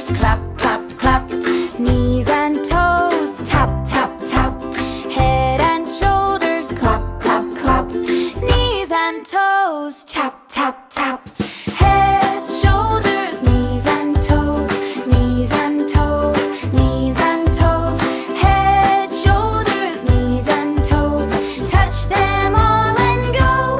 shoulders, clap, clap, clap. Knees and toes, tap, tap, tap. Head and shoulders, clap, clap, clap. Knees and toes, tap, tap, tap. Head, shoulders, knees and toes, knees and toes, knees and toes. Head, shoulders, knees and toes. Touch them all and go.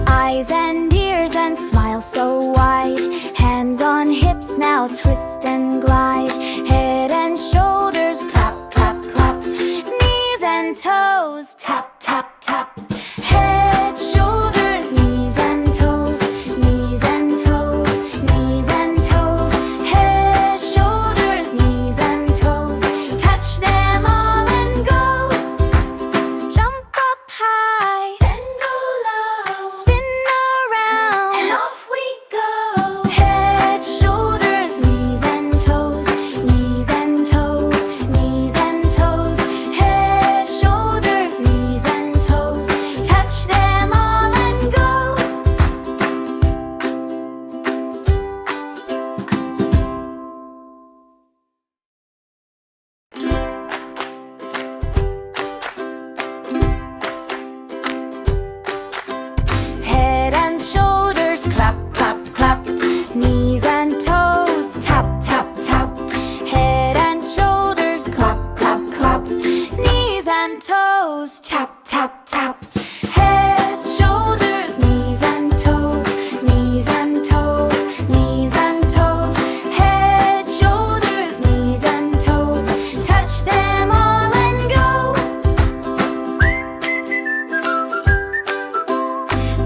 Eyes and ears and smile so wide. Hands on hips, now twist and glide. Head and shoulders, clap, clap, clap. Knees and toes, tap, tap, tap. Head, shoulders, knees and toes, knees and toes, knees and toes. Head, shoulders, knees and toes. Touch them all and go. Jump up high, then go low. Spin around, and off we go. Head, shoulders, knees and toes, knees and toes, knees and toes. Head, shoulders, knees and toes. Touch them all and go. Head and shoulders, clap, clap, clap. Knees and toes, tap, tap, tap. Head and shoulders, clap, clap, clap. Knees and toes, tap, tap, tap. Head, shoulders, knees and toes, knees and toes, knees and toes. Head, shoulders, knees and toes. Touch them all and go.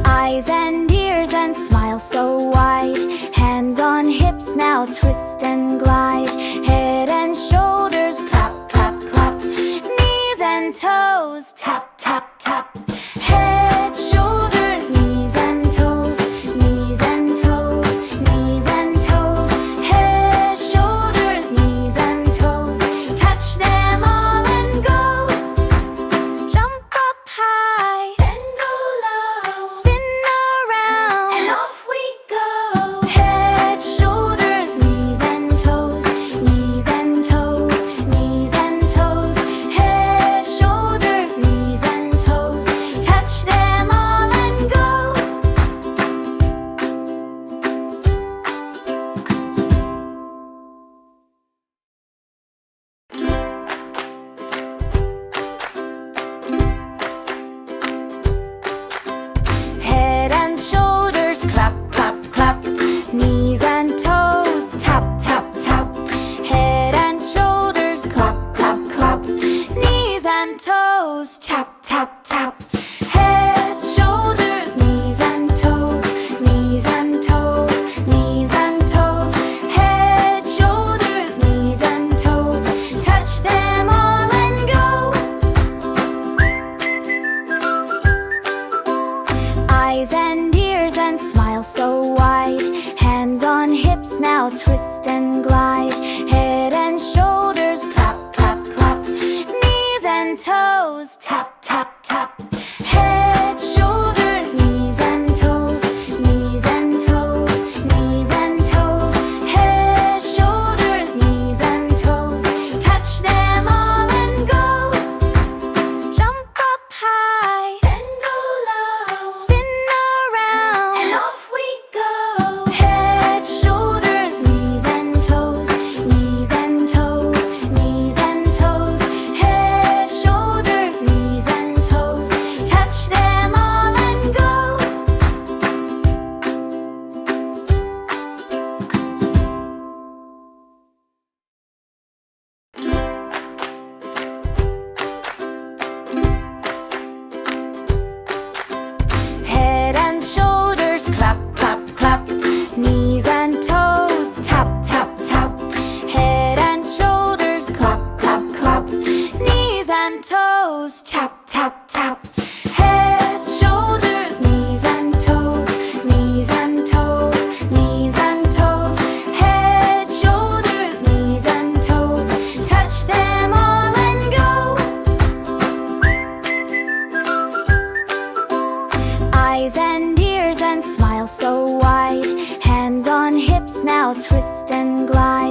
Eyes and ears and smile so wide. Hands on hips, now twist and glide. Head and shoulders, clap, clap, clap. Knees and toes, tap, tap, tap. Head, shoulders, knees and toes, knees and toes, knees and toes. Head, shoulders, knees and toes. Touch them all and go. Jump up high, then go low. Spin around, and off we go. Head, shoulders, knees and toes, knees and toes, knees and toes. Head, shoulders, knees and toes. Touch them all and go. Head and shoulders, clap, clap, clap. Knees and toes, tap, tap, tap. Head and shoulders, clap, clap, clap. Knees and toes, tap, tap, tap. Head, shoulders, knees and toes, knees and toes, knees and toes. Head, shoulders, knees and toes. Touch them all and go. Eyes and ears and smile so wide. Hands on hips, now twist and glide. Head and shoulders, clap, clap, clap. Knees and toes, tap, tap, tap. Head, shoulders, knees and toes, knees and toes, knees and toes. Head, shoulders, knees and toes. Touch them all and go. Jump up high, then go low. Spin around, and off we go. Head, shoulders, knees and toes, knees and toes, knees and toes. Head, shoulders, knees and toes. Touch them all and go. Head and shoulders, clap, clap, clap. Knees and toes, tap, tap, tap. Head and shoulders, clap, clap, clap. Knees and toes, tap, tap, tap. Head, shoulders, knees and toes, knees and toes, knees and toes. Head, shoulders, knees and toes. Touch them all and go. Eyes and ears and smile smile so wide. Hands on hips, now twist and glide.